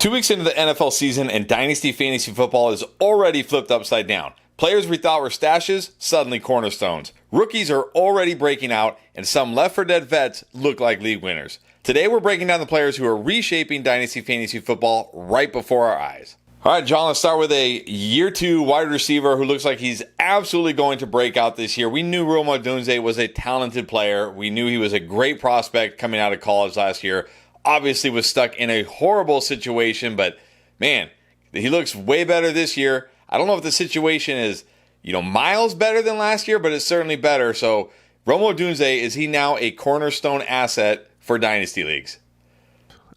2 weeks into the NFL season and Dynasty Fantasy Football is already flipped upside down. Players we thought were stashes, suddenly cornerstones. Rookies are already breaking out, and some left-for-dead vets look like league winners. Today we're breaking down the players who are reshaping Dynasty Fantasy Football right before our eyes. All right, John, let's start with a year two wide receiver who looks like he's absolutely going to break out this year. We knew Rome Odunze was a talented player. We knew he was a great prospect coming out of college last year. Obviously was stuck in a horrible situation, but man, he looks way better this year. I don't know if the situation is, miles better than last year, but it's certainly better. So Rome Odunze, is he now a cornerstone asset for Dynasty leagues?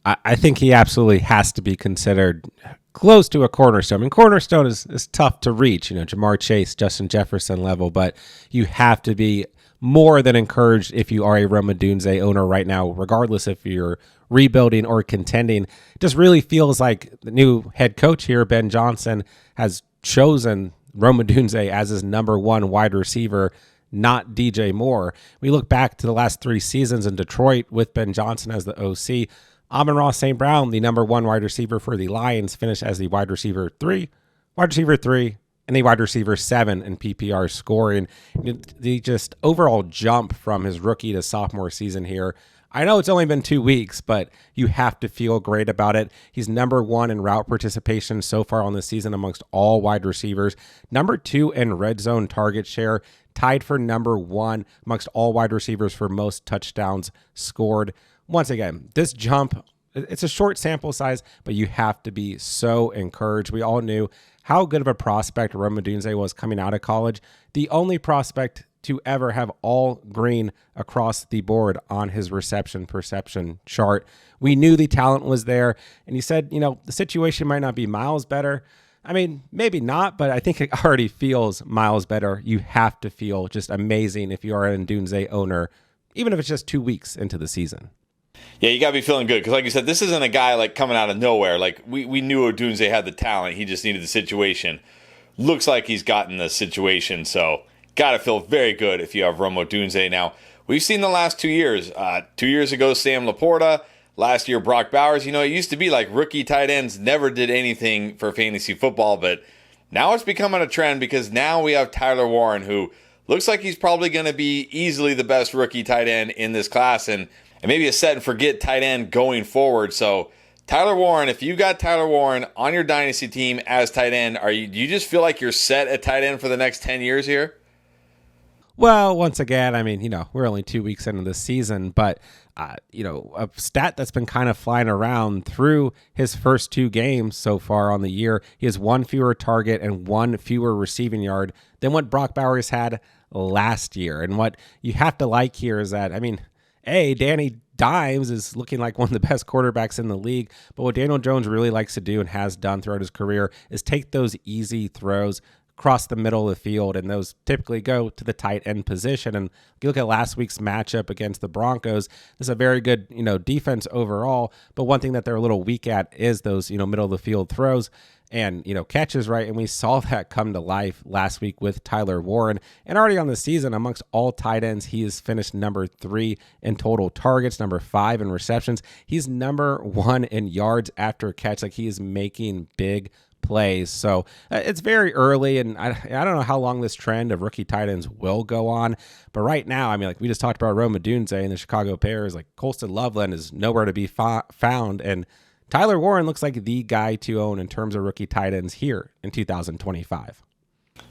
I think he absolutely has to be considered close to a cornerstone. I mean, cornerstone is tough to reach, Jamar Chase, Justin Jefferson level, but you have to be more than encouraged if you are a Rome Odunze owner right now, regardless if you're rebuilding or contending. It just really feels like the new head coach here, Ben Johnson, has chosen Rome Odunze as his number one wide receiver, not DJ Moore. We look back to the last 3 seasons in Detroit with Ben Johnson as the OC. Amon-Ra St. Brown, the number one wide receiver for the Lions, finished as the wide receiver 3, and the wide receiver 7 in PPR scoring. The just overall jump from his rookie to sophomore season here. I know it's only been 2 weeks, but you have to feel great about it. He's number 1 in route participation so far on the season amongst all wide receivers. Number 2 in red zone target share, tied for number 1 amongst all wide receivers for most touchdowns scored. Once again, this jump, it's a short sample size, but you have to be so encouraged. We all knew how good of a prospect Rome Odunze was coming out of college. The only prospect to ever have all green across the board on his reception perception chart. We knew the talent was there, and he said, the situation might not be miles better. I mean, maybe not, but I think it already feels miles better. You have to feel just amazing if you are an Odunze owner, even if it's just 2 weeks into the season. Yeah, you got to be feeling good because, like you said, this isn't a guy coming out of nowhere. We knew Odunze had the talent. He just needed the situation. Looks like he's gotten the situation, so got to feel very good if you have Rome Odunze. Now, we've seen the last 2 years. 2 years ago, Sam Laporta. Last year, Brock Bowers. It used to be like rookie tight ends never did anything for fantasy football, but now it's becoming a trend because now we have Tyler Warren, who looks like he's probably going to be easily the best rookie tight end in this class, and maybe a set and forget tight end going forward. So Tyler Warren, if you got Tyler Warren on your Dynasty team as tight end, do you just feel like you're set at tight end for the next 10 years here? Well, once again, we're only 2 weeks into the season, but, a stat that's been kind of flying around through his first 2 games so far on the year, he has 1 fewer target and 1 fewer receiving yard than what Brock Bowers had last year. And what you have to like here is that, Danny Dimes is looking like one of the best quarterbacks in the league, but what Daniel Jones really likes to do and has done throughout his career is take those easy throws across the middle of the field, and those typically go to the tight end position. And if you look at last week's matchup against the Broncos, this is a very good, defense overall, but one thing that they're a little weak at is those, middle of the field throws and, catches, right? And we saw that come to life last week with Tyler Warren. And already on the season, amongst all tight ends, he has finished number 3 in total targets, number 5 in receptions. He's number 1 in yards after catch. He is making big plays. So it's very early, and I don't know how long this trend of rookie tight ends will go on. But right now, we just talked about Rome Odunze and the Chicago Bears. Colston Loveland is nowhere to be found, and Tyler Warren looks like the guy to own in terms of rookie tight ends here in 2025.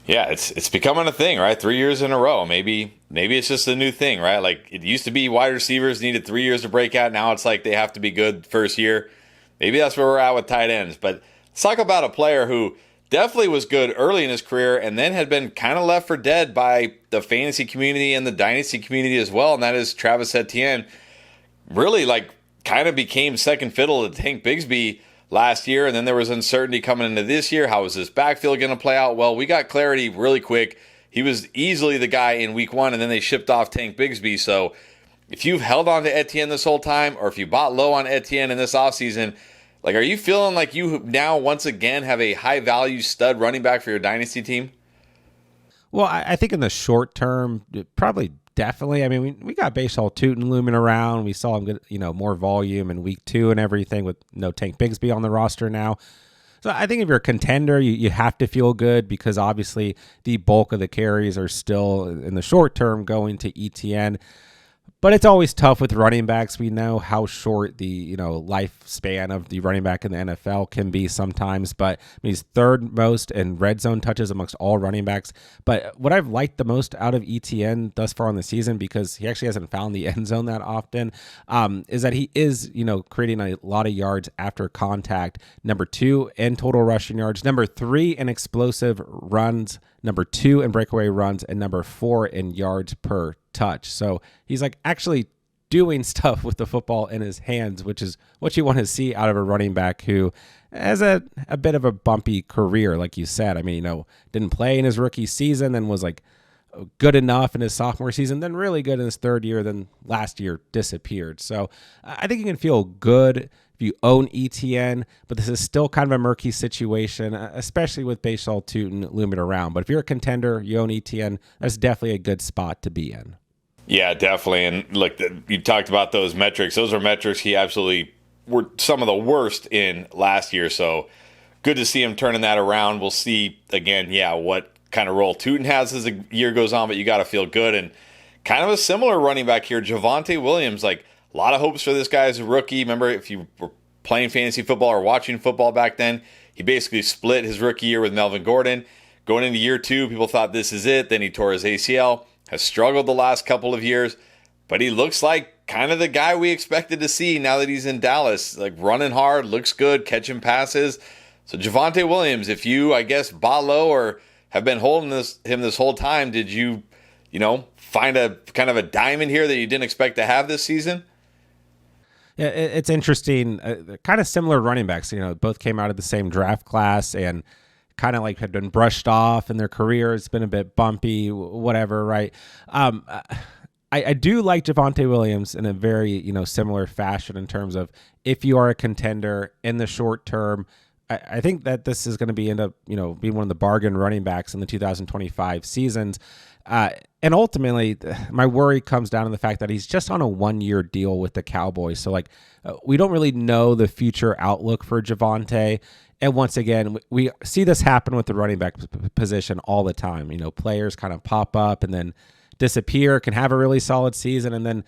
Yeah, it's becoming a thing, right? 3 years in a row. Maybe it's just a new thing, right? It used to be wide receivers needed 3 years to break out. Now it's they have to be good first year. Maybe that's where we're at with tight ends. But let's talk about a player who definitely was good early in his career and then had been kind of left for dead by the fantasy community and the Dynasty community as well, and that is Travis Etienne. Really, kind of became second fiddle to Tank Bigsby last year, and then there was uncertainty coming into this year. How was this backfield going to play out? Well, we got clarity really quick. He was easily the guy in week 1, and then they shipped off Tank Bigsby. So if you've held on to Etienne this whole time, or if you bought low on Etienne in this offseason, are you feeling like you now once again have a high-value stud running back for your Dynasty team? Well, I think in the short term, probably definitely. I mean, we got Baseball Tootin looming around. We saw him get, more volume in week 2 and everything with no Tank Bigsby on the roster now. So I think if you're a contender, you have to feel good because obviously the bulk of the carries are still in the short term going to ETN. But it's always tough with running backs. We know how short the lifespan of the running back in the NFL can be sometimes. But he's third most in red zone touches amongst all running backs. But what I've liked the most out of ETN thus far on the season, because he actually hasn't found the end zone that often, is that he is creating a lot of yards after contact. Number 2 in total rushing yards. Number 3 in explosive runs. Number 2 in breakaway runs, and number 4 in yards per touch. So he's actually doing stuff with the football in his hands, which is what you want to see out of a running back who has a bit of a bumpy career, like you said. I mean, didn't play in his rookie season, then was good enough in his sophomore season, then really good in his third year, then last year disappeared. So I think you can feel good if you own ETN, but this is still kind of a murky situation, especially with Baseball Tootin looming around. But if you're a contender, you own ETN, that's definitely a good spot to be in. Yeah, definitely. And look, you talked about those metrics. Those are metrics he absolutely were some of the worst in last year. So good to see him turning that around. We'll see, again, what kind of role Tootin has as the year goes on, but you got to feel good. And kind of a similar running back here, Javonte Williams, a lot of hopes for this guy as a rookie. Remember, if you were playing fantasy football or watching football back then, he basically split his rookie year with Melvin Gordon. Going into year 2, people thought this is it. Then he tore his ACL, has struggled the last couple of years, but he looks like kind of the guy we expected to see now that he's in Dallas. Running hard, looks good, catching passes. So Javonte Williams, if you, bought low or have been holding him this whole time, did you, find a kind of a diamond here that you didn't expect to have this season? Yeah, it's interesting. Kind of similar running backs. Both came out of the same draft class and kind of had been brushed off in their career. It's been a bit bumpy, whatever, right? I do like Javonte Williams in a very similar fashion in terms of if you are a contender in the short term. I think that this is going to end up being one of the bargain running backs in the 2025 seasons. And ultimately, my worry comes down to the fact that he's just on a 1-year deal with the Cowboys. So, we don't really know the future outlook for Javonte. And once again, we see this happen with the running back position all the time. Players kind of pop up and then disappear, can have a really solid season, and then,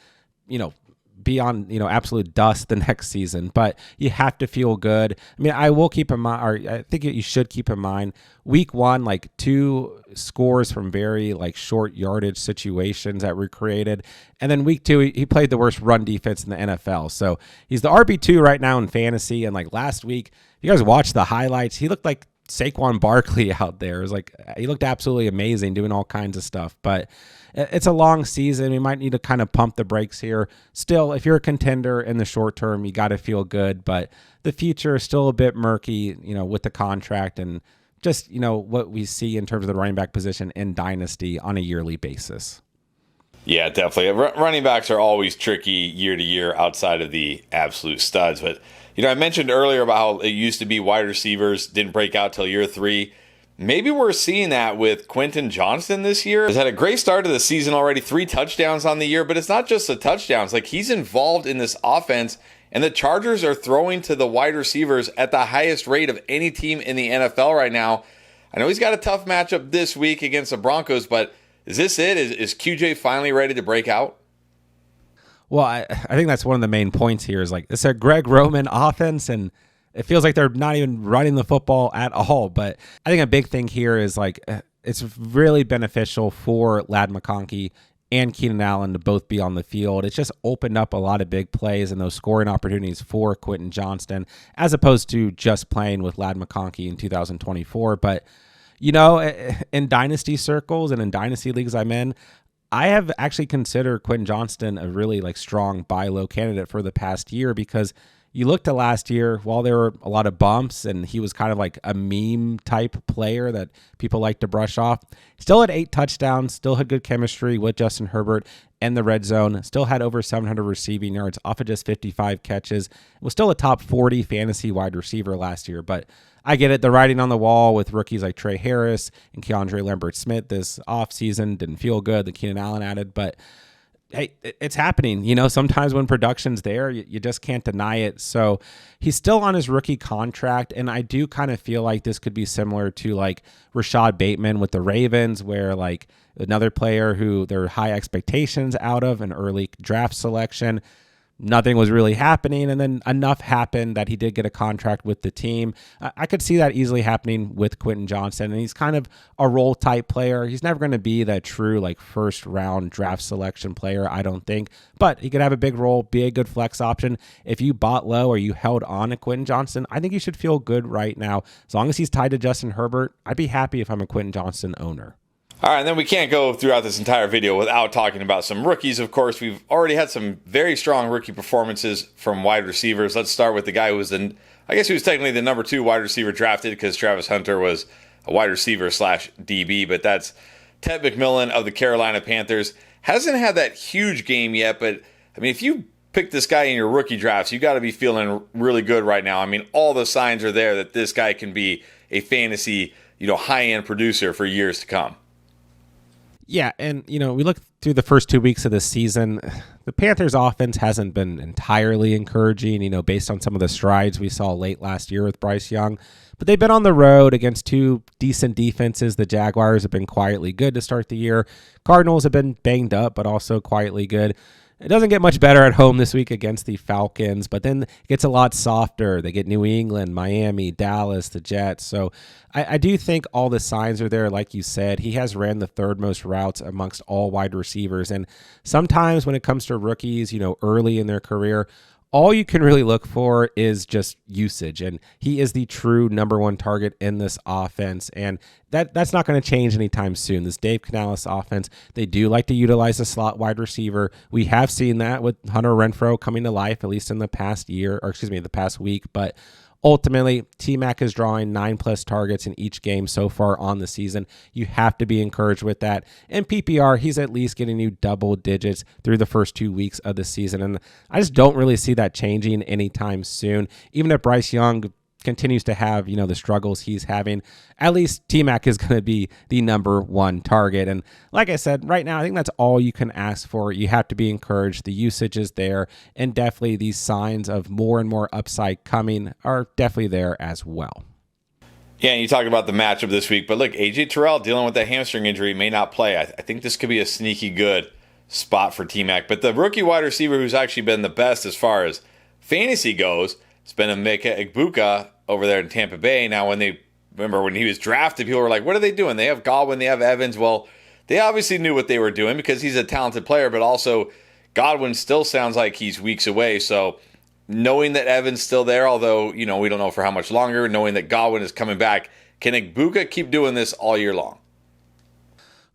be on, absolute dust the next season. But you have to feel good. I mean, I will keep in mind, or I think you should keep in mind, week 1, 2 scores from very short yardage situations that were created. And then week 2, he played the worst run defense in the NFL. So he's the RB2 right now in fantasy. And last week, if you guys watched the highlights, he looked like Saquon Barkley out there. It was he looked absolutely amazing doing all kinds of stuff. But it's a long season. We might need to kind of pump the brakes here. Still, if you're a contender in the short term, you got to feel good. But the future is still a bit murky, with the contract and just, what we see in terms of the running back position in Dynasty on a yearly basis. Yeah, definitely. Running backs are always tricky year to year outside of the absolute studs. But, I mentioned earlier about how it used to be wide receivers didn't break out till year 3. Maybe we're seeing that with Quentin Johnston this year. He's had a great start to the season already, 3 touchdowns on the year, but it's not just the touchdowns. He's involved in this offense, and the Chargers are throwing to the wide receivers at the highest rate of any team in the NFL right now. I know he's got a tough matchup this week against the Broncos, but is this it? Is QJ finally ready to break out? Well, I think that's one of the main points here is it's a Greg Roman offense, and it feels like they're not even running the football at all. But I think a big thing here is it's really beneficial for Ladd McConkey and Keenan Allen to both be on the field. It's just opened up a lot of big plays and those scoring opportunities for Quentin Johnston, as opposed to just playing with Ladd McConkey in 2024. But, in dynasty circles and in dynasty leagues I'm in, I have actually considered Quentin Johnston a really strong buy low candidate for the past year, because you looked at last year, while there were a lot of bumps and he was kind of a meme type player that people like to brush off, still had 8 touchdowns, still had good chemistry with Justin Herbert, in the red zone, still had over 700 receiving yards off of just 55 catches, was still a top 40 fantasy wide receiver last year. But I get it. The writing on the wall with rookies like Trey Harris and Keandre Lambert-Smith this offseason didn't feel good. The Keenan Allen added, but hey, it's happening. Sometimes when production's there, you just can't deny it. So he's still on his rookie contract, and I do kind of feel like this could be similar to like Rashad Bateman with the Ravens, where like another player who there are high expectations out of an early draft selection. Nothing was really happening, and then enough happened that he did get a contract with the team. I could see that easily happening with Quentin Johnston, and he's kind of a role type player. He's never going to be that true like first round draft selection player, I don't think, but he could have a big role, be a good flex option. If you bought low or you held on to Quentin Johnston, I think you should feel good right now. As long as he's tied to Justin Herbert, I'd be happy if I'm a Quentin Johnston owner. All right, and then we can't go throughout this entire video without talking about some rookies. Of course, we've already had some very strong rookie performances from wide receivers. Let's start with the guy who was he was technically the number 2 wide receiver drafted because Travis Hunter was a wide receiver / DB, but that's Ted McMillan of the Carolina Panthers. Hasn't had that huge game yet, but I mean, if you pick this guy in your rookie drafts, you got to be feeling really good right now. I mean, all the signs are there that this guy can be a fantasy, high-end producer for years to come. Yeah, and, we look through the first 2 weeks of the season, the Panthers offense hasn't been entirely encouraging, based on some of the strides we saw late last year with Bryce Young. But they've been on the road against 2 decent defenses. The Jaguars have been quietly good to start the year. Cardinals have been banged up, but also quietly good. It doesn't get much better at home this week against the Falcons, but then it gets a lot softer. They get New England, Miami, Dallas, the Jets. So I do think all the signs are there. Like you said, he has ran the 3rd most routes amongst all wide receivers. And sometimes when it comes to rookies, early in their career, all you can really look for is just usage, and he is the true number 1 target in this offense, and that's not going to change anytime soon. This Dave Canales offense, they do like to utilize a slot wide receiver. We have seen that with Hunter Renfrow coming to life, at least in the past week, but ultimately, T-Mac is drawing 9+ targets in each game so far on the season. You have to be encouraged with that. In PPR, he's at least getting you double digits through the first 2 weeks of the season, and I just don't really see that changing anytime soon. Even if Bryce Young continues to have, the struggles he's having, at least T-Mac is going to be the number 1 target. And like I said, right now, I think that's all you can ask for. You have to be encouraged. The usage is there, and definitely these signs of more and more upside coming are definitely there as well. Yeah, and you talk about the matchup this week, but look, AJ Terrell dealing with that hamstring injury may not play. I think this could be a sneaky good spot for T-Mac. But the rookie wide receiver who's actually been the best as far as fantasy goes, it's been Emeka Egbuka over there in Tampa Bay. Now, when he was drafted, people were like, what are they doing? They have Godwin, they have Evans. Well, they obviously knew what they were doing because he's a talented player, but also Godwin still sounds like he's weeks away. So knowing that Evans still there, although, we don't know for how much longer, knowing that Godwin is coming back, can Egbuka keep doing this all year long?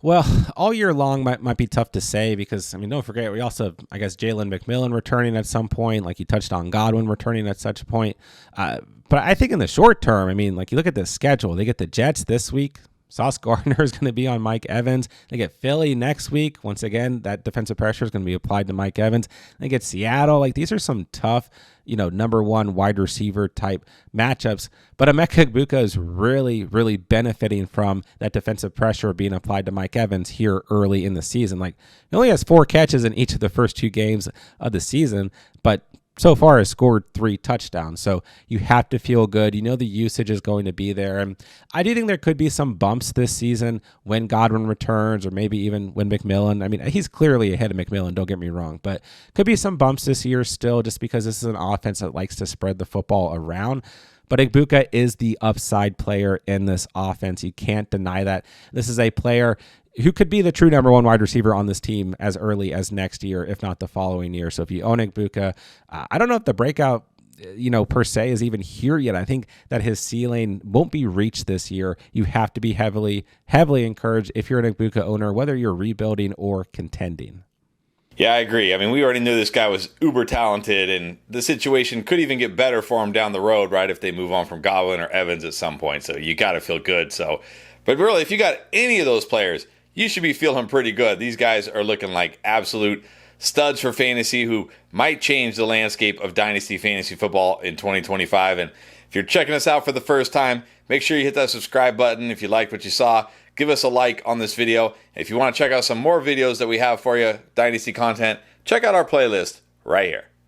Well, all year long might be tough to say because, don't forget, we also have, Jalen McMillan returning at some point, like you touched on Godwin returning at such a point. But I think in the short term, you look at the schedule. They get the Jets this week. Sauce Gardner is going to be on Mike Evans. They get Philly next week. Once again, that defensive pressure is going to be applied to Mike Evans. They get Seattle. These are some tough, number 1 wide receiver type matchups. But Emeka Egbuka is really, really benefiting from that defensive pressure being applied to Mike Evans here early in the season. He only has 4 catches in each of the first 2 games of the season, but so far has scored 3 touchdowns. So you have to feel good. The usage is going to be there. And I do think there could be some bumps this season when Godwin returns or maybe even when McMillan. He's clearly ahead of McMillan, don't get me wrong, but could be some bumps this year still just because this is an offense that likes to spread the football around. But Egbuka is the upside player in this offense. You can't deny that. This is a player who could be the true number 1 wide receiver on this team as early as next year, if not the following year. So if you own Egbuka, I don't know if the breakout, per se is even here yet. I think that his ceiling won't be reached this year. You have to be heavily, heavily encouraged if you're an Egbuka owner, whether you're rebuilding or contending. Yeah, I agree. We already knew this guy was uber talented, and the situation could even get better for him down the road, right, if they move on from Godwin or Evans at some point. So you got to feel good. But really, if you got any of those players, you should be feeling pretty good. These guys are looking like absolute studs for fantasy who might change the landscape of Dynasty fantasy football in 2025. And if you're checking us out for the first time, make sure you hit that subscribe button. If you liked what you saw, give us a like on this video. If you want to check out some more videos that we have for you, Dynasty content, check out our playlist right here.